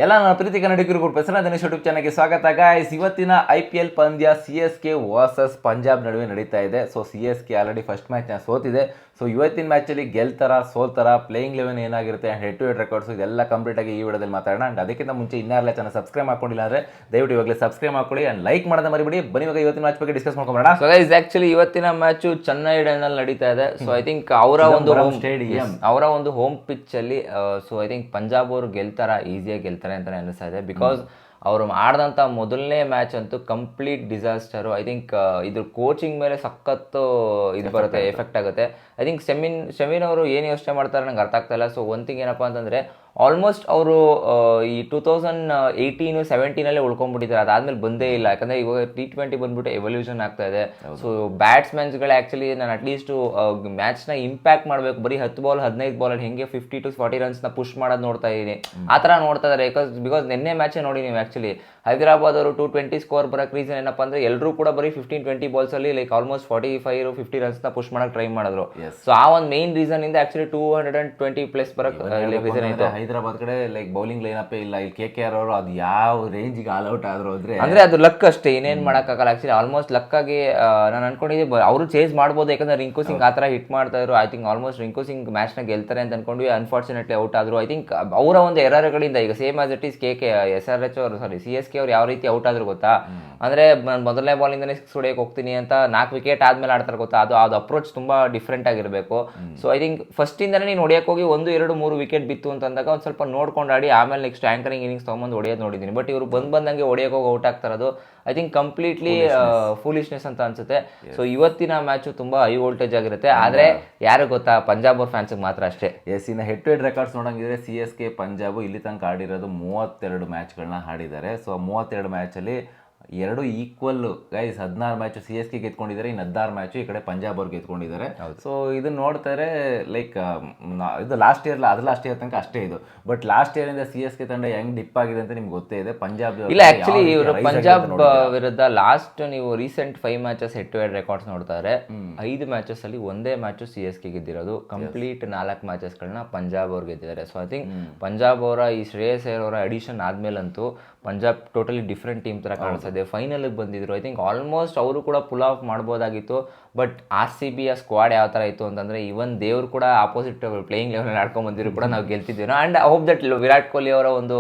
ಎಲ್ಲ ನನ್ನ ಪ್ರೀತಿ ಕನ್ನಡಿಗರಿಗೂ ಪ್ರಸನ್ನ ದಿನೇಶ್ ಯೂಟ್ಯೂಬ್ ಚಾನಲ್ಗೆ ಸ್ವಾಗತ ಗಾಯ್ಸ್. ಇವತ್ತಿನ IPL ಪಂದ್ಯ CSK ವರ್ಸಸ್ ಪಂಜಾಬ್ ನಡುವೆ ನಡೀತಾ ಇದೆ. ಸೊ CSK ಆಲ್ರೆಡಿ ಫಸ್ಟ್ ಮ್ಯಾಚ್ನ ಸೋತಿದೆ. ಸೊ ಇವತ್ತಿನ ಮ್ಯಾಚಲ್ಲಿ ಗೆಲ್ತಾರ ಸೋಲ್ತಾರ, ಪ್ಲೇಯಿಂಗ್ ಲೆವೆನ್ ಏನಾಗಿರುತ್ತೆ and head to head records ಇದೆಲ್ಲ ಕಂಪ್ಲೀಟಾಗಿ ಈ ವಿಡಿಯೋದಲ್ಲಿ ಮಾತಾಡೋಣ. ಆ್ಯಂಡ್ ಅದಕ್ಕಿಂತ ಮುಂಚೆ ಇನ್ನಾರಲ್ಲ ಚಾನಲ್ ಸಬ್ಸ್ಕ್ರೈಬ್ ಮಾಡ್ಕೊಂಡಿಲ್ಲ ಅಂದರೆ ದಯವಿಟ್ಟು ಇವಾಗಲೇ ಸಬ್ಸ್ಕ್ರೈಬ್ ಮಾಡ್ಕೊಳ್ಳಿ ಆ್ಯಂಡ್ ಲೈಕ್ ಮಾಡೋದು ಮರಿಬಿಡಿ. ಬನ್ನಿ ಇವಾಗ ಇವತ್ತಿನ ಮ್ಯಾಚ್ ಬಗ್ಗೆ ಡಿಸ್ಕಸ್ ಮಾಡ್ಕೊಂಬೋಣ. ಸೊ ಗೈಸ್ ಆಕ್ಚುಲಿ ಇವತ್ತಿನ ಮ್ಯಾಚು ಚೆನ್ನೈ ನಲ್ಲಿ ನಡೀತಾ ಇದೆ. ಸೊ ಐ ಥಿಂಕ್ ಅವರ ಒಂದು ಹೋಮ್ ಪಿಚ್ ಅಲ್ಲಿ ಸೊ ಐ ಥಿಂಕ್ ಪಂಜಾಬ್ ಅವರು ಈಸಿಯಾಗಿ ಗೆಲ್ತಾರೆ ಅಂತಾನೆ ಅನಿಸ್ತಾ ಇದೆ. ಬಿಕಾಸ್ ಅವರು ಆಡಿದಂಥ ಮೊದಲನೇ ಮ್ಯಾಚ್ ಅಂತೂ ಕಂಪ್ಲೀಟ್ ಡಿಸಾಸ್ಟರು. ಐ ಥಿಂಕ್ ಇದ್ರ ಕೋಚಿಂಗ್ ಮೇಲೆ ಸಖತ್ತು ಇದು ಬರುತ್ತೆ, ಎಫೆಕ್ಟ್ ಆಗುತ್ತೆ. ಐ ಥಿಂಕ್ ಶಮೀನ್ ಅವರು ಏನು ಯೋಚನೆ ಮಾಡ್ತಾರೆ ನಂಗೆ ಅರ್ಥ ಆಗ್ತಾ ಇಲ್ಲ. ಸೊ ಒನ್ ಥಿಂಗ್ ಏನಪ್ಪ ಅಂತಂದರೆ ಆಲ್ಮೋಸ್ಟ್ ಅವರು ಈ 2018-17 ಉಳ್ಕೊಂಡ್ಬಿಟ್ಟಿದ್ದಾರೆ. ಅದಾದ್ಮೇಲೆ ಬಂದೇ ಇಲ್ಲ. ಯಾಕಂದರೆ ಇವಾಗ T20 ಬಂದ್ಬಿಟ್ಟು ಎವಲ್ಯೂಷನ್ ಆಗ್ತಾ ಇದೆ. ಸೊ ಬ್ಯಾಟ್ಸ್ಮನ್ಸ್ಗಳು ಆ್ಯಕ್ಚುಲಿ ನಾನು ಅಟ್ಲೀಸ್ಟು ಮ್ಯಾಚ್ನ ಇಂಪ್ಯಾಕ್ಟ್ ಮಾಡಬೇಕು, ಬರೀ 10 ಬಾಲ್ 15 ಬಾಲಲ್ಲಿ ಹೆಂಗೆ 50 to 40 ರನ್ಸ್ನ ಪುಷ್ ಮಾಡೋದು ನೋಡ್ತಾ ಇದ್ದೀನಿ. ಆ ಥರ ನೋಡ್ತಾ ಇದ್ದಾರೆ. ಬಿಕಾಸ್ ನಿನ್ನೆ ಮ್ಯಾಚೇ ನೋಡಿ ನೀವು. ಆ್ಯಕ್ಚುಲಿ ಹೈದರಾಬಾದ್ ಅವರು 220 ಸ್ಕೋರ್ ಬರೋಕ್ಕೆ ರೀಸನ್ ಏನಪ್ಪ ಅಂದರೆ ಎಲ್ಲರೂ ಕೂಡ ಬರೀ 15-20 ಬಾಲ್ಸಲ್ಲಿ ಲೈಕ್ ಆಲ್ಮೋಸ್ಟ್ 45-50 ರನ್ಸ್ನ ಪುಷ್ ಮಾಡೋಕ್ಕೆ ಟ್ರೈ ಮಾಡಿದ್ರು. ಸೊ ಆ ಒಂದು ಮೇನ್ ರೀಸನ್ ಇಂದ ಆ್ಯಕ್ಚುಲಿ 220+ ಬರೋಕ್ಕೆ ರೀಸನ್ ಇತ್ತು. ಹೈದರಾಬಾದ್ ಕಡೆ ಲೈಕ್ ಬೌಲಿಂಗ್ ಲೈನಪ್ ಇಲ್ಲ. ಇಲ್ಲಿ KKR ಅವರು ಅದು ಯಾವ ರೇಂಜಿಗೆ ಆಲ್ ಔಟ್ ಆದ್ರು ಅಂದ್ರೆ ಅದು ಲಕ್ ಅಷ್ಟೇ, ಏನೇನು ಮಾಡೋಕ್ಕಾಗಲ್ಲ. ಆಕ್ಚುಲಿ ಆಲ್ಮೋಸ್ಟ್ ಲಕ್ಕಾಗಿ ನಾನು ಅನ್ಕೊಂಡಿದ್ದೆ ಅವರು ಚೇಸ್ ಮಾಡ್ಬೋದು. ಯಾಕಂದ್ರೆ ರಿಂಕು ಸಿಂಗ್ ಆ ಥರ ಹಿಟ್ ಮಾಡ್ತಾ ಇದ್ರು. I think almost Rinku Singh ಮ್ಯಾಚ್ನ ಗೆಲ್ತಾರೆ ಅಂತ ಅನ್ಕೊಂಡ್ವಿ. ಅನ್ಫಾರ್ಚುನೇಟ್ಲಿ ಔಟ್ ಆದ್ರು. ಐ ಥಿಂಕ್ ಅವರ ಒಂದು ಎರರ್ಗಳಿಂದ ಈಗ same as it is SRH ಅವರು CSK ಅವ್ರು ಯಾವ ರೀತಿ ಔಟ್ ಆದ್ರು ಗೊತ್ತಾ? ಅಂದ್ರೆ ನಾನು ಮೊದಲನೇ ಬಾಲಿಂದನೇ 6 ಹೊಡೆಯಕ್ಕೆ ಹೋಗ್ತೀನಿ ಅಂತ 4 ವಿಕೆಟ್ ಆದ್ಮೇಲೆ ಆಡ್ತಾರೆ ಗೊತ್ತಾ? ಅದು ಅಪ್ರೋಚ್ ತುಂಬಾ ಡಿಫ್ರೆಂಟ್ ಆಗಿರಬೇಕು. ಸೊ ಐ ಥಿಂಕ್ ಫಸ್ಟಿಂದನೇ ನೀನು ಹೊಡೆಯಕ್ಕೆ ಹೋಗಿ 1, 2, 3 ವಿಕೆಟ್ ಬಿತ್ತು ಅಂತಂದಾಗ ಒಂದು ಸ್ವಲ್ಪ ನೋಡ್ಕೊಂಡು ಆಡಿ ಆಮೇಲೆ ನೆಕ್ಸ್ಟ್ ಆ್ಯಂಕರಿಂಗ್ ಇನ್ನಿಂಗ್ಸ್ ತೊಗೊಂಬಂದು ಹೊಡೆಯೋದು ನೋಡಿದ್ದೀನಿ. ಬಟ್ ಇವರು ಬಂದಂಗೆ ಹೊಡೆಯೋಕೆ ಹೋಗಿ ಔಟ್ ಆಗ್ತಾರದು ಐ ಥಿಂಕ್ ಕಂಪ್ಲೀಟ್ಲಿ ಫೂಲಿಶ್ನೆಸ್ ಅಂತ ಅನ್ಸುತ್ತೆ. ಸೊ ಇವತ್ತಿನ ಮ್ಯಾಚು ತುಂಬಾ ಹೈ ವೋಲ್ಟೇಜ್ ಆಗಿರುತ್ತೆ. ಆದರೆ ಯಾರು ಗೊತ್ತಾ, ಪಂಜಾಬ್ ಅವ್ರ ಫ್ಯಾನ್ಸ್ಗೆ ಮಾತ್ರ ಅಷ್ಟೇ. ಇನ್ನು ಹೆಡ್ ಟು ಹೆಡ್ ರೆಕಾರ್ಡ್ಸ್ ನೋಡಂಗಿದ್ರೆ CSK ಪಂಜಾಬ್ ಇಲ್ಲಿ ತನಕ ಆಡಿರೋದು 32 ಮ್ಯಾಚ್ಗಳನ್ನ ಆಡಿದ್ದಾರೆ. ಸೊ 32 ಮ್ಯಾಚಲ್ಲಿ 2 ಈಕ್ವಲ್ ಗೈಸ್. 16 ಮ್ಯಾಚು CSK ಗೆದ್ಕೊಂಡಿದ್ದಾರೆ, ಇನ್ನು 16 ಮ್ಯಾಚು ಈ ಕಡೆ ಪಂಜಾಬ್ ಅವ್ರು ಗೆದ್ಕೊಂಡಿದ್ದಾರೆ. ಸೊ ಇದನ್ನ ನೋಡ್ತಾರೆ ಲೈಕ್ ಇದು ಲಾಸ್ಟ್ ಇಯರ್ ತನಕ ಅಷ್ಟೇ ಇದು. ಬಟ್ ಲಾಸ್ಟ್ ಇಯರ್ ಇಂದ CSK ತಂಡ ಹೆಂಗ್ ಡಿಪ್ ಆಗಿದೆ ಅಂತ ನಿಮ್ಗೆ ಗೊತ್ತೇ ಇದೆ. ಪಂಜಾಬ್ ಇಲ್ಲ ಆಕ್ಚುಲಿ ಇವರು ಪಂಜಾಬ್ ವಿರುದ್ಧ ಲಾಸ್ಟ್ ನೀವು recent 5 matches head to head records ನೋಡ್ತಾರೆ. 5 ಮ್ಯಾಚಸ್ ಅಲ್ಲಿ ಒಂದೇ ಮ್ಯಾಚು CSK ಗೆದ್ದಿರೋದು. ಕಂಪ್ಲೀಟ್ 4 ಮ್ಯಾಚಸ್ಗಳನ್ನ ಪಂಜಾಬ್ ಅವ್ರು ಗೆದ್ದಿದ್ದಾರೆ. ಸೊ ಐ ಥಿಂಕ್ ಪಂಜಾಬ್ ಅವರ ಈ ಶ್ರೇಯಸ್ ಅಯ್ಯರ್ ಅವರ ಅಡಿಷನ್ ಆದ್ಮೇಲಂತೂ ಪಂಜಾಬ್ ಟೋಟಲಿ ಡಿಫ್ರೆಂಟ್ ಟೀಮ್ ಥರ ಕಾಣಿಸ್ತಾ ಇದೆ. ಫೈನಲ್ಗೆ ಬಂದಿದ್ರು. ಐ ಥಿಂಕ್ ಆಲ್ಮೋಸ್ಟ್ ಅವರು ಕೂಡ ಪುಲ್ ಆಫ್ ಮಾಡ್ಬೋದಾಗಿತ್ತು. ಬಟ್ RCB ಸ್ಕ್ವಾಡ್ ಯಾವ ಥರ ಇತ್ತು ಅಂತಂದರೆ ಇವನ್ ದೇವ್ರು ಕೂಡ ಆಪೋಸಿಟ್ ಪ್ಲೇಯಿಂಗ್ ಲೆವೆಲ್ ಆಡ್ಕೊಂಡು ಬಂದಿದ್ರು ಕೂಡ ನಾವು ಗೆಲ್ತಿದ್ದೀವಿ. And I hope that Virat Kohli ಅವರ ಒಂದು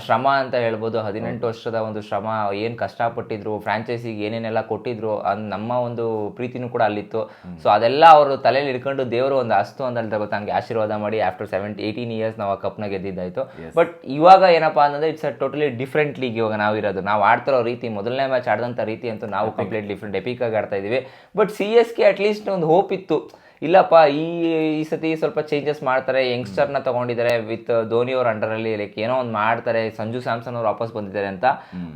ಶ್ರಮ ಅಂತ ಹೇಳ್ಬೋದು, 18 ವರ್ಷದ ಒಂದು ಶ್ರಮ, ಏನು ಕಷ್ಟಪಟ್ಟಿದ್ರು, ಫ್ರಾಂಚೈಸಿಗೆ ಏನೇನೆಲ್ಲ ಕೊಟ್ಟಿದ್ರು, ನಮ್ಮ ಒಂದು ಪ್ರೀತಿನೂ ಕೂಡ ಅಲ್ಲಿತ್ತು. ಸೊ ಅದೆಲ್ಲ ಅವರು ತಲೆಯಲ್ಲಿ ಇಟ್ಕೊಂಡು ದೇವರು ಒಂದು ಅಸ್ತು ಅಂತ ಹೇಳ್ತಾರೆ ಗೊತ್ತಾ, ಹಂಗೆ ಆಶೀರ್ವಾದ ಮಾಡಿ ಆಫ್ಟರ್ 18 ಇಯರ್ಸ್ ನಾವು ಆ ಕಪ್ನ ಗೆದ್ದಿದ್ದಾಯಿತು. ಬಟ್ ಇವಾಗ ಏನಪ್ಪ ಅಂತಂದರೆ it's a totally different league ಇವಾಗ ನಾವಿರೋದು. ನಾವು ಆಡ್ತಿರೋ ರೀತಿ, ಮೊದಲನೇ ಮ್ಯಾಚ್ ಆಡಿದಂಥ ರೀತಿ ಅಂತೂ ನಾವು ಕಂಪ್ಲೀಟ್ ಡಿಫ್ರೆಂಟ್ ಎಪಿಕಾಗಿ ಆಡ್ತಾ ಇದ್ದೀವಿ. ಬಟ್ CSK ಅಟ್ಲೀಸ್ಟ್ ಒಂದು ಹೋಪ್ ಇತ್ತು, ಇಲ್ಲಪ್ಪ ಈ ಸತಿ ಸ್ವಲ್ಪ ಚೇಂಜಸ್ ಮಾಡ್ತಾರೆ, ಯಂಗ್ಸ್ಟರ್ನ ತಗೊಂಡಿದ್ದಾರೆ ವಿತ್ ಧೋನಿ ಅವ್ರ ಅಂಡರಲ್ಲಿ, ಲೈಕ್ ಏನೋ ಒಂದು ಮಾಡ್ತಾರೆ. ಸಂಜು ಸ್ಯಾಮ್ಸನ್ ಅವರು ವಾಪಸ್ ಬಂದಿದ್ದಾರೆ ಅಂತ.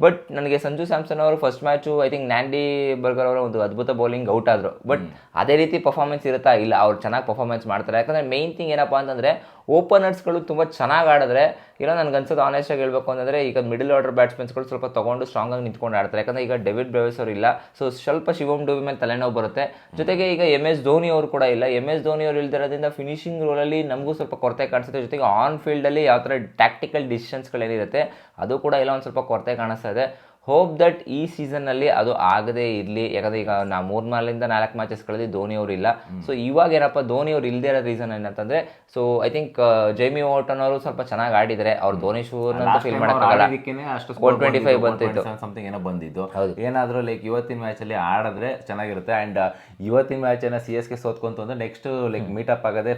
ಬಟ್ ನನಗೆ ಸಂಜು ಸ್ಯಾಮ್ಸನ್ ಅವರು first match I think Nandre Burger ಅವರ ಒಂದು ಅದ್ಭುತ ಬೌಲಿಂಗ್ ಔಟ್ ಆದರು. ಬಟ್ ಅದೇ ರೀತಿ ಪರ್ಫಾರ್ಮೆನ್ಸ್ ಇರುತ್ತಾ? ಇಲ್ಲ, ಅವ್ರು ಚೆನ್ನಾಗಿ ಪರ್ಫಾರ್ಮೆನ್ಸ್ ಮಾಡ್ತಾರೆ. ಯಾಕಂದರೆ ಮೇನ್ ಥಿಂಗ್ ಏನಪ್ಪ ಅಂತಂದರೆ ಓಪನರ್ಸ್ಗಳು ತುಂಬ ಚೆನ್ನಾಗಿ ಆಡಿದ್ರೆ, ಏನೋ ನನಗೆ ಅನ್ಸೋದು ಆನೆಸ್ಟಾಗಿ ಹೇಳ್ಬೇಕು ಅಂತಂದರೆ ಈಗ ಮಿಡಲ್ ಆರ್ಡರ್ ಬ್ಯಾಟ್ಸ್ಮನ್ಸ್ಗಳು ಸ್ವಲ್ಪ ತೊಗೊಂಡು ಸ್ಟ್ರಾಂಗಾಗಿ ನಿಂತ್ಕೊಂಡು ಆಡ್ತಾರೆ. ಯಾಕಂದರೆ ಈಗ ಡೇವಿಡ್ ಬ್ರೆವಿಸ್ ಅವರು ಇಲ್ಲ. ಸೊ ಸ್ವಲ್ಪ ಶಿವಮ್ ಡುಬಿ ಮೇಲೆ ತಲೆನೋವು ಬರುತ್ತೆ. ಜೊತೆಗೆ ಈಗ MS ಧೋನಿ ಅವರು ಕೂಡ ಇಲ್ಲ. MS ಧೋನಿ ಅವರು ಇಲ್ದಿರೋದ್ರಿಂದ ಫಿನಿಶಿಂಗ್ ರೋಲಲ್ಲಿ ನಮಗೂ ಸ್ವಲ್ಪ ಕೊರತೆ ಕಾಣಿಸುತ್ತೆ. ಜೊತೆಗೆ ಆನ್ ಫೀಲ್ಡಲ್ಲಿ ಯಾವ ಥರ ಟ್ಯಾಕ್ಟಿಕಲ್ ಡಿಸಿಷನ್ಸ್ಗಳೇನಿರುತ್ತೆ ಅದು ಕೂಡ ಇಲ್ಲ, ಒಂದು ಸ್ವಲ್ಪ ಕೊರತೆ ಕಾಣಿಸ್ತಾ ಇದೆ. ಹೋಪ್ ದಟ್ ಈ ಸೀಸನ್ನಲ್ಲಿ ಅದು ಆಗದೇ ಇರಲಿ. ಯಾಕಂದರೆ ಈಗ ನಾವು 3-4 ಮ್ಯಾಚಸ್ ಕಳೆದು ಧೋನಿ ಅವರು ಇಲ್ಲ. ಸೊ ಇವಾಗ ಏನಪ್ಪ, ಧೋನಿ ಅವ್ರು ಇಲ್ಲದೇ ಇರೋ ರೀಸನ್ ಏನಂತಂದರೆ, so I think Jamie Wharton ಅವರು ಸ್ವಲ್ಪ ಚೆನ್ನಾಗಿ ಆಡಿದ್ದಾರೆ. ಅವ್ರು ಧೋನಿ ಶೂರ್ನಂತೂ ಫೀಲ್ ಮಾಡೋಕ್ಕಾಗಲ್ಲ. 125 ಬಂತಿತ್ತು ಸಮಥಿಂಗ್ ಏನೋ ಬಂದಿದ್ದು. ಏನಾದರೂ ಲೈಕ್ ಇವತ್ತಿನ ಮ್ಯಾಚಲ್ಲಿ ಆಡಿದ್ರೆ ಚೆನ್ನಾಗಿರುತ್ತೆ. ಆ್ಯಂಡ್ ಇವತ್ತಿನ ಮ್ಯಾಚನ್ನು CSK ಸೋತ್ಕೊಂತು ಅಂದರೆ ನೆಕ್ಸ್ಟ್ ಲೈಕ್ ಮೀಟಪ್ ಆಗೋದೇ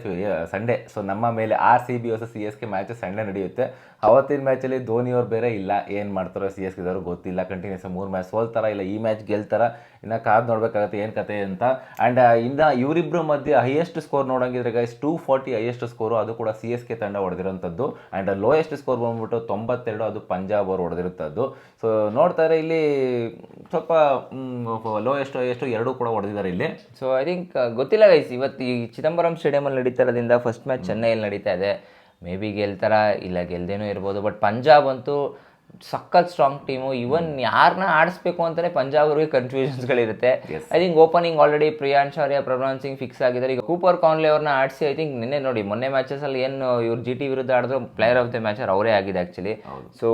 ಸಂಡೇ. ಸೊ ನಮ್ಮ ಮೇಲೆ RCB versus CSK match Sunday ನಡೆಯುತ್ತೆ. ಅವತ್ತಿನ ಮ್ಯಾಚಲ್ಲಿ ಧೋನಿ ಅವ್ರು ಬೇರೆ ಇಲ್ಲ. ಏನು ಮಾಡ್ತಾರೋ CSK ದವರು ಗೊತ್ತಿಲ್ಲ. ಕಂಟಿನ್ಯೂಸ್ 3 ಮ್ಯಾಚ್ ಸೋಲ್ತಾರ, ಇಲ್ಲ ಈ ಮ್ಯಾಚ್ ಗೆಲ್ತಾರ, ಇನ್ನು ಕಾದು ನೋಡ್ಬೇಕಾಗತ್ತೆ ಏನು ಕತೆ ಅಂತ. ಆ್ಯಂಡ್ ಇನ್ನು ಇವರಿಬ್ಬರ ಮಧ್ಯೆ ಹೈಯೆಸ್ಟ್ ಸ್ಕೋರ್ ನೋಡೋಂಗಿದ್ರೆ ಗೈಸ್ 240 ಹೈಯೆಸ್ಟ್ ಸ್ಕೋರು, ಅದು ಕೂಡ CSK ತಂಡ ಹೊಡೆದಿರೋಂಥದ್ದು. ಆ್ಯಂಡ್ ಲೋಯೆಸ್ಟ್ ಸ್ಕೋರ್ ಬಂದ್ಬಿಟ್ಟು 92, ಅದು ಪಂಜಾಬ್ ಅವರು ಹೊಡೆದಿರುತ್ತದ್ದು. ಸೊ ನೋಡ್ತಾರೆ ಇಲ್ಲಿ ಸ್ವಲ್ಪ ಲೋಯೆಸ್ಟ್ ಹೈಯೆಸ್ಟ್ ಎರಡೂ ಕೂಡ ಹೊಡೆದಿದ್ದಾರೆ ಇಲ್ಲಿ. ಸೊ ಐ ಥಿಂಕ್ ಗೊತ್ತಿಲ್ಲ ಗೈಸ್, ಇವತ್ತು ಈ ಚಿದಂಬರಂ ಸ್ಟೇಡಿಯಮಲ್ಲಿ ನಡೀತಾ ಇರೋದ್ರಿಂದ ಫಸ್ಟ್ ಮ್ಯಾಚ್ ಚೆನ್ನೈಯಲ್ಲಿ ನಡೀತಾ ಇದೆ. ಮೇ ಬಿ ಗೆಲ್ತಾರ, ಇಲ್ಲ ಗೆಲ್ದೇನೂ ಇರ್ಬೋದು. ಬಟ್ ಪಂಜಾಬ್ ಅಂತೂ ಸಖತ್ ಸ್ಟ್ರಾಂಗ್ ಟೀಮು. ಇವನ್ ಯಾರನ್ನ ಆಡಿಸ್ಬೇಕು ಅಂತಾನೆ ಪಂಜಾಬ್ ಅವ್ರಿಗೆ ಕನ್ಫ್ಯೂಷನ್ಸ್ಗಳಿರುತ್ತೆ. I think opening already Priyansh Arya, Prabhsimran Singh fix ಆಗಿದ್ದಾರೆ. ಈಗ ಕೂಪರ್ ಕಾನ್ಲೆ ಅವ್ರನ್ನ ಆಡಿಸಿ ಐ ಥಿಂಕ್ ನಿನ್ನೆ ನೋಡಿ ಮೊನ್ನೆ ಮ್ಯಾಚಸ್ ಅಲ್ಲಿ ಏನು ಇವ್ರು GT ವಿರುದ್ಧ ಆಡಿದ್ರು ಪ್ಲೇಯರ್ ಆಫ್ ದ ಮ್ಯಾಚ್ ಅವರೇ ಆಗಿದೆ actually. So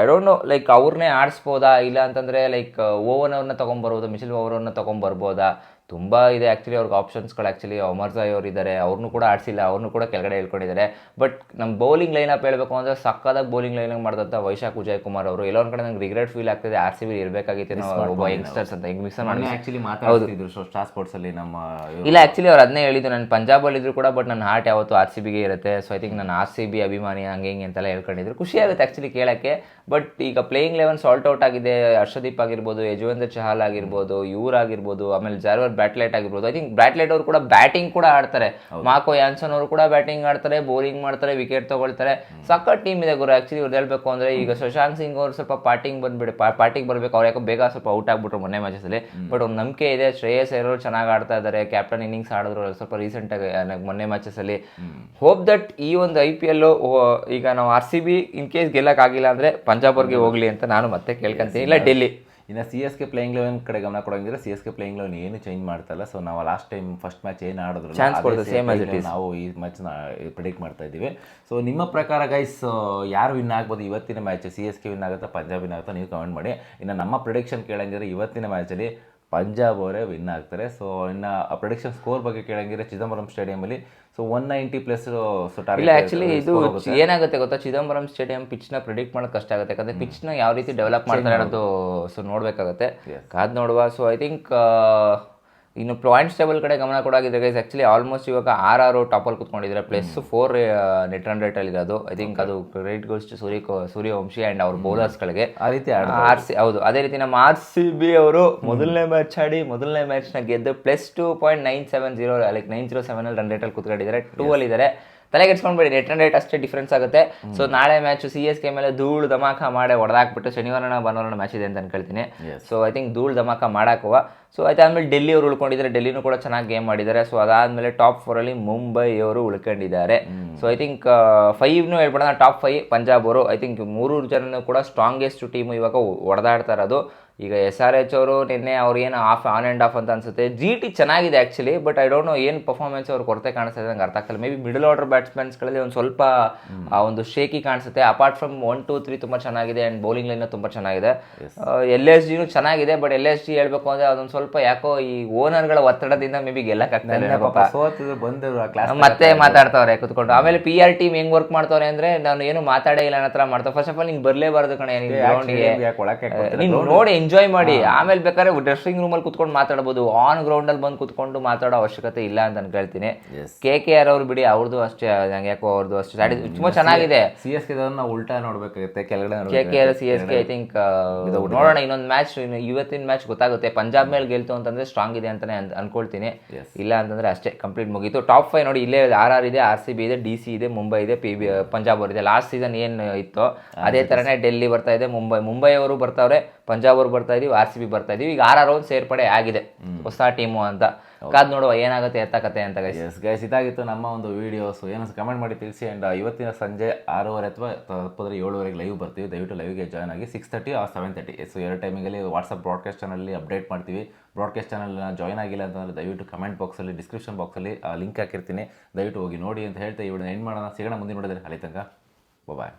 I don't know like ಅವ್ರನ್ನೇ ಆಡಿಸ್ಬೋದಾ, ಇಲ್ಲ ಅಂತಂದ್ರೆ ಲೈಕ್ ಓವನ್ ಅವ್ರನ್ನ ತಗೊಂಡ್ಬರ್ಬೋದಾ, ಮಿಚೆಲ್ ಓವರ್ ಅವ್ರನ್ನ ತಗೊಂಡ್ಬರ್ಬೋದಾ, ತುಂಬ ಇದೆ ಆ್ಯಕ್ಚುಲಿ ಅವ್ರಿಗೆ ಆಪ್ಷನ್ಸ್ಗಳು. ಆ್ಯಕ್ಚುಲಿ ಅಮರ್ಜಾಯ್ ಅವರು ಇದ್ದಾರೆ, ಅವ್ರನ್ನೂ ಕೂಡ ಆಡಿಸಿಲ್ಲ, ಅವ್ರನ್ನೂ ಕೂಡ ಕೆಳಗಡೆ ಹೇಳ್ಕೊಂಡಿದ್ದಾರೆ. ಬಟ್ ನಮ್ಮ ಬೌಲಿಂಗ್ ಲೈನಪ್ ಹೇಳಬೇಕು ಅಂದರೆ ಸಕ್ಕದಾಗಿ ಬೌಲಿಂಗ್ ಲೈನಪ್ ಮಾಡಿದಂಥ ವೈಶಾಖ್ ವಿಜಯ್ ಕುಮಾರ್ ಅವರು. ಎಲ್ಲೊಂದು ಕಡೆ ನಂಗೆ ರಿಗ್ರೆಟ್ ಫೀಲ್ ಆಗ್ತಿದೆ, RCB ಇರಬೇಕಾಗಿತ್ತು ನಾವು ಒಬ್ಬ ಯಂಗ್ಸ್ಟರ್ಸ್ ಅಂತ ಹಿಂಗೆ ಮಿಸ್ ಮಾಡಿ. ಆಕ್ಚುಲಿ ಮಾತಾಡ್ತಿದ್ರು ಸ್ಟಾರ್ ಸ್ಪೋರ್ಟ್ಸ್ ಅಲ್ಲಿ ನಮ್ಮ ಇಲ್ಲ ಆ್ಯಕ್ಚುಲಿ ಅವ್ರು ಅದನ್ನೇ ಹೇಳಿದ್ದು, ನಾನು ಪಂಜಾಬಲ್ಲಿ ಇದ್ರು ಕೂಡ ಬಟ್ ನನ್ನ ಹಾರ್ಟ್ ಯಾವತ್ತು RCBಗೆ ಇರುತ್ತೆ. ಸೊ ಐ ಥಿಂಕ್ ನಾನು RCB ಅಭಿಮಾನಿ ಹಂಗೆ ಹಿಂಗೆ ಅಂತೆಲ್ಲ ಹೇಳ್ಕೊಂಡಿದ್ರು. ಖುಷಿ ಆಗುತ್ತೆ ಆ್ಯಕ್ಚುಲಿ ಕೇಳೋಕ್ಕೆ. ಬಟ್ ಈಗ ಪ್ಲೇಯಿಂಗ್ ಲೆವೆನ್ ಸಾಲ್ಟ್ ಔಟ್ ಆಗಿದೆ. ಹರ್ಷದೀಪ್ ಆಗಿರ್ಬೋದು, ಯಜುವೇಂದ್ರ ಚಹಲ್ ಆಗಿರ್ಬೋದು, ಇವರಾಗಿರ್ಬೋದು, ಆಮೇಲೆ ಜಾರ್ವರ್ ಬ್ಯಾಟ್ಲೆಟ್ ಆಗಿರ್ಬೋದು. ಐ ಥಿಂಕ್ ಬ್ಯಾಟ್ಲೆಟ್ ಅವರು ಕೂಡ ಬ್ಯಾಟಿಂಗ್ ಕೂಡ ಆಡ್ತಾರೆ. ಮಾರ್ಕೋ ಯಾನ್ಸನ್ ಅವರು ಕೂಡ ಬ್ಯಾಟಿಂಗ್ ಆಡ್ತಾರೆ, ಬೌಲಿಂಗ್ ಮಾಡ್ತಾರೆ, ವಿಕೆಟ್ ತಗೊಳ್ತಾರೆ. ಸಖತ್ ಟೀಮ್ ಇದೆ ಗುರು ಆ್ಯಕ್ಚುಲಿ. ಇವ್ರು ಹೇಳ್ಬೇಕು ಅಂದರೆ ಈಗ ಶಶಾಂಕ್ ಸಿಂಗ್ ಅವರು ಸ್ವಲ್ಪ ಪಾರ್ಟಿಗೆ ಬರಬೇಕು. ಅವ್ರು ಯಾಕೋ ಬೇಗ ಸ್ವಲ್ಪ ಔಟ್ ಆಗ್ಬಿಟ್ರು ಮೊನ್ನೆ ಮ್ಯಾಚಸ್ಸಲ್ಲಿ. ಬಟ್ ಒಂದು ನಂಬಿಕೆ ಇದೆ, ಶ್ರೇಯಸ್ ಅಯ್ಯರ್ ಅವರು ಚೆನ್ನಾಗಿ ಆಡ್ತಾ ಇದ್ದಾರೆ. ಕ್ಯಾಪ್ಟನ್ ಇನ್ನಿಂಗ್ಸ್ ಆಡಿದ್ರು ಸ್ವಲ್ಪ ರೀಸೆಂಟಾಗಿ ಮೊನ್ನೆ ಮ್ಯಾಚಸ್ಸಲ್ಲಿ. ಹೋಪ್ ದಟ್ ಈ ಒಂದು IPL ಈಗ ನಾವು RCB ಇನ್ ಕೇಸ್ ಗೆಲ್ಲಕ್ಕಾಗಿಲ್ಲ ಅಂದರೆ ಪಂಜಾಬ್ ಅವ್ರಿಗೆ ಹೋಗ್ಲಿ ಅಂತ ನಾನು ಮತ್ತೆ ಕೇಳ್ಕೊಂತೀನಿ. ಇಲ್ಲ ಡೆಲ್ಲಿ. ಇನ್ನು CSK ಪ್ಲೇಯಿಂಗ್ ಲೆವೆನ್ ಕಡೆ ಗಮನ ಕೊಡೋಂಗಿದ್ರೆ CSK ಪ್ಲೇಯಿಂಗ್ ಲೆವೆನ್ ಏನು ಚೇಂಜ್ ಮಾಡ್ತಾಯಿಲ್ಲ. ಸೊ ನಾವು ಲಾಸ್ಟ್ ಟೈಮ್ ಫಸ್ಟ್ ಮ್ಯಾಚ್ ಏನು ಆಡಿದ್ರು ನಾವು ಈ ಮ್ಯಾಚ್ನ ಪ್ರಿಡಿಕ್ಟ್ ಮಾಡ್ತಾ ಇದ್ದೀವಿ. ಸೊ ನಿಮ್ಮ ಪ್ರಕಾರ ಗೈಸ್ ಯಾರು ವಿನ್ ಆಗ್ಬೋದು ಇವತ್ತಿನ ಮ್ಯಾಚ್? CSK ವಿನ್ ಆಗುತ್ತಾ, ಪಂಜಾಬ್ ವಿನ್ ಆಗುತ್ತಾ? ನೀವು ಕಮೆಂಟ್ ಮಾಡಿ. ಇನ್ನು ನಮ್ಮ ಪ್ರಿಡಿಕ್ಷನ್ ಕೇಳಂಗಿದ್ರೆ ಇವತ್ತಿನ ಮ್ಯಾಚಲ್ಲಿ ಪಂಜಾಬ್ ಅವರೇ ವಿನ್ ಆಗ್ತಾರೆ. ಸೊ ಇನ್ನು ಪ್ರಿಡಿಕ್ಷನ್ ಸ್ಕೋರ್ ಬಗ್ಗೆ ಕೇಳಂಗಿದ್ರೆ ಚಿದಂಬರಂ ಸ್ಟೇಡಿಯಮಲ್ಲಿ ಸೊ 190+ ಇಲ್ಲ ಆ್ಯಕ್ಚುಲಿ ಇದು ಏನಾಗುತ್ತೆ ಗೊತ್ತಾ, ಚಿದಂಬರಂ ಸ್ಟೇಡಿಯಂ ಪಿಚ್ನ ಪ್ರಿಡಿಕ್ಟ್ ಮಾಡೋದು ಕಷ್ಟ ಆಗುತ್ತೆ. ಯಾಕಂದರೆ ಪಿಚ್ನ ಯಾವ ರೀತಿ ಡೆವಲಪ್ ಮಾಡ್ತಾರೆ ಅನ್ನೋದು ಸೊ ನೋಡಬೇಕಾಗುತ್ತೆ, ಕಾದು ನೋಡುವ. ಸೊ ಐ ಥಿಂಕ್ ಇನ್ನು ಪಾಯಿಂಟ್ಸ್ ಟೇಬಲ್ ಕಡೆ ಗಮನ ಕೊಡಾಗಿದ್ರೆ ಗೈಸ್ ಆ್ಯಕ್ಚುಲಿ ಆಲ್ಮೋಸ್ಟ್ ಇವಾಗ 6 ಟಾಪಲ್ಲಿ ಕೂತ್ಕೊಂಡಿದ್ದಾರೆ, +4 ನೆಟ್ ರನ್ ರೇಟ್ ಅಲ್ಲಿರೋದು. ಐ ಥಿಂಕ್ ಅದು credit goes to Suryavanshi and ಅವ್ರ ಬೌಲರ್ಸ್ಗಳಿಗೆ ಆ ರೀತಿ ಹೌದು. ಅದೇ ರೀತಿ ನಮ್ಮ RCB ಅವರು ಮೊದಲನೇ ಮ್ಯಾಚ್ ಆಡಿ ಮೊದಲನೇ ಮ್ಯಾಚ್ನ ಗೆದ್ದು +2.970 ಲೈಕ್ 907 ರನ್ ರೇಟಲ್ಲಿ ಕೂತ್ಕೊಂಡಿದ್ದಾರೆ. 2 ಅಲ್ಲಿದ್ದಾರೆ. ತಲೆಗೆಡ್ಸ್ಕೊಂಡ್ಬೇಡಿ, ನೆಟ್ ರನ್ ರೇಟ್ ಅಷ್ಟೇ ಡಿಫ್ರೆನ್ಸ್ ಆಗುತ್ತೆ. ಸೊ ನಾಳೆ ಮ್ಯಾಚು CSK ಮೇಲೆ ಧೂಳು ಧಮಾಕ ಮಾಡಿ ಹೊಡೆದಾಕ್ಬಿಟ್ಟು ಶನಿವಾರ ಭಾನುವಾರ ಮ್ಯಾಚ್ ಇದೆ ಅಂತ ಅನ್ಕೊಳ್ತೀನಿ. ಸೊ ಐ ಥಿಂಕ್ ಧೂಳು ಧಮಾಕ ಮಾಡಾಕುವ. ಸೊ ಅದಾದಮೇಲೆ ಡೆಲ್ಲಿ ಅವರು ಉಳ್ಕೊಂಡಿದ್ದಾರೆ, ಡೆಲ್ಲಿನೂ ಕೂಡ ಚೆನ್ನಾಗಿ ಗೇಮ್ ಮಾಡಿದ್ದಾರೆ. ಸೊ ಅದಾದಮೇಲೆ ಟಾಪ್ 4 ಮುಂಬೈ ಅವರು ಉಳ್ಕೊಂಡಿದ್ದಾರೆ. ಸೊ ಐ ಥಿಂಕ್ 5 ಹೇಳ್ಬಿಡೋಣ, ಟಾಪ್ 5 ಪಂಜಾಬ್ ಅವರು. ಐ ಥಿಂಕ್ 3 ಜನನು ಕೂಡ ಸ್ಟ್ರಾಂಗೆಸ್ಟ್ ಟೀಮು ಇವಾಗ ಹೊಡೆದಾಡ್ತಾ ಇರೋದು. ಈಗ SRH ಅವರು ನಿನ್ನೆ ಅವ್ರು ಏನು ಆನ್ ಆ್ಯಂಡ್ ಆಫ್ ಅಂತ ಅನ್ಸುತ್ತೆ. GT ಚೆನ್ನಾಗಿದೆ actually, but I don't know ಏನು ಪರ್ಫಾರ್ಮೆನ್ಸ್ ಅವ್ರು ಕೊರತೆ ಕಾಣಿಸ್ತಾ ಇದೆ ನಂಗೆ ಅರ್ಥ ಆಗ್ತಿಲ್ಲ. ಮೇ ಬಿ ಮಿಡಲ್ ಆರ್ಡರ್ ಬ್ಯಾಟ್ಸ್ಮನ್ಸ್ಗಳಲ್ಲಿ ಒಂದು ಸ್ವಲ್ಪ ಒಂದು ಶೇಕಿ ಕಾಣಿಸುತ್ತೆ. ಅಪಾರ್ಟ್ ಫ್ರಮ್ 1, 2, 3 ತುಂಬ ಚೆನ್ನಾಗಿದೆ ಆ್ಯಂಡ್ ಬೌಲಿಂಗ್ ಲೈನ್ ತುಂಬ ಚೆನ್ನಾಗಿದೆ. LSGನೂ ಚೆನ್ನಾಗಿದೆ, ಬಟ್ LSG ಹೇಳ್ಬೇಕು ಅಂದರೆ ಅದೊಂದು ಸ್ವಲ್ಪ ಯಾಕೋ ಈ ಓನರ್ಗಳ ಒತ್ತಡದಿಂದ ಮೇ ಬಿ ಗೆಲ್ಲಕ್ಕಾಗ್ತಾರೆ. ಮತ್ತೆ ಮಾತಾಡ್ತಾವ್ರೆ ಕುತ್ಕೊಂಡು. ಆಮೇಲೆ PR ಟೀಮ್ ಹೆಂಗ್ ವರ್ಕ್ ಮಾಡ್ತಾವ್ರೆ ಅಂದರೆ ನಾನು ಏನು ಮಾತಾಡೇ ಇಲ್ಲ ಅನ್ನೋ ಥರ ಮಾಡ್ತಾವೆ. ಫಸ್ಟ್ ಆಫ್ ಆಲ್ ನೀನು ಬರಲೇಬಾರ್ದು ಕಣೆ, ಗ್ರೌಂಡ್ಗೆ ನೀನು ನೋಡಿ ಎಂಜಾಯ್ ಮಾಡಿ, ಆಮೇಲೆ ಬೇಕಾದ್ರೆ ಡ್ರೆಸ್ಸಿಂಗ್ ರೂಮಲ್ಲಿ ಕುತ್ಕೊಂಡು ಮಾತಾಡ್ಬೋದು. ಆನ್ ಗ್ರೌಂಡಲ್ಲಿ ಬಂದು ಕುತ್ಕೊಂಡು ಮಾತಾಡೋ ಅವಶ್ಯಕತೆ ಇಲ್ಲ ಅಂತ ಅನ್ಕೊಳ್ತೀನಿ. KKR ಅವ್ರು ಬಿಡಿ, ಅವ್ರದ್ದು ಅಷ್ಟೇ, ನಂಗೆ ಯಾಕೋ ಅವ್ರದ್ದು ಅಷ್ಟೇ ತುಂಬಾ ಚೆನ್ನಾಗಿದೆ. CSK ಉಲ್ಟಾ ನೋಡ್ಬೇಕಾಗುತ್ತೆ, ಕೆಳಗಡೆ KKR CSK ಐ ಥಿಂಕ್ ನೋಡೋಣ. ಇನ್ನೊಂದು ಮ್ಯಾಚ್, ಇವತ್ತಿನ ಮ್ಯಾಚ್ ಗೊತ್ತಾಗುತ್ತೆ. ಪಂಜಾಬ್ ಮೇಲೆ ಗೆಲ್ತು ಅಂತಂದ್ರೆ ಸ್ಟ್ರಾಂಗ್ ಇದೆ ಅಂತಾನೆ ಅನ್ಕೊಳ್ತೀನಿ. ಇಲ್ಲ ಅಂತಂದ್ರೆ ಅಷ್ಟೇ ಕಂಪ್ಲೀಟ್ ಮುಗೀತು. ಟಾಪ್ 5 ನೋಡಿ, ಇಲ್ಲೇ RR ಇದೆ, RCB ಇದೆ, DC ಇದೆ, ಮುಂಬೈ ಇದೆ, ಪಂಜಾಬ್ ಅವರಿದೆ. ಲಾಸ್ಟ್ ಸೀಸನ್ ಏನು ಇತ್ತು ಅದೇ ತರನೇ ಡೆಲ್ಲಿ ಬರ್ತಾ ಇದೆ, ಮುಂಬೈ ಅವರು ಬರ್ತಾವ್ರೆ, ಪಂಜಾಬ್ ಅವರು ಬರ್ತಾ ಇದೀವಿ, RCB ಬರ್ತಾ ಇದೀವಿ. ಈಗ RR ಒಂದು ಸೇರ್ಪಡೆ ಆಗಿದೆ, ಹೊಸ ಟೀಮು ಅಂತ. ಕಾದ್ ನೋಡುವ ಏನಾಗುತ್ತೆ ಎತ್ತಕತೆ ಅಂತ. ಗೈಸ್ ಇದಾಗಿತ್ತು ನಮ್ಮ ಒಂದು ವಿಡಿಯೋಸ್. ಏನು ಕಮೆಂಟ್ ಮಾಡಿ ತಿಳಿಸಿ. ಆ್ಯಂಡ್ ಇವತ್ತಿನ ಸಂಜೆ 6:30 ಅಥವಾ ತಪ್ಪದ್ರೆ 7:00 ಲೈವ್ ಬರ್ತೀವಿ. ದಯವಿಟ್ಟು ಲೈವ್ಗೆ ಜಾಯ್ನ್ ಆಗಿ 6:30 or 7:30. ಸೊ 2 ಟೈಮಿಂಗಲ್ಲಿ ವಾಟ್ಸಪ್ ಬ್ರಾಡ್ಕಾಸ್ಟ್ ಚಾನಲ್ಲಿ ಅಪ್ಡೇಟ್ ಮಾಡ್ತೀವಿ. ಬ್ರಾಡ್ಕಾಸ್ಟ್ ಚಾನಲ್ನ ಜಾಯ್ನ್ ಆಗಿಲ್ಲ ಅಂತಂದರೆ ದಯವಿಟ್ಟು ಕಮೆಂಟ್ ಬಾಕ್ಸಲ್ಲಿ, ಡಿಸ್ಕ್ರಿಪ್ಷನ್ ಬಾಕ್ಸಲ್ಲಿ ಲಿಂಕ್ ಹಾಕಿರ್ತೀನಿ, ದಯವಿಟ್ಟು ಹೋಗಿ ನೋಡಿ ಅಂತ ಹೇಳ್ತಾ ಈ ವಿಡಿಯೋ ಎಂಡ್ ಮಾಡೋಣ. ಸಿಗೋಣ ಮುಂದಿನ ನೋಡಿದ್ರೆ. ಅಲ್ಲಿ ತನಕ ಬಾಯ್.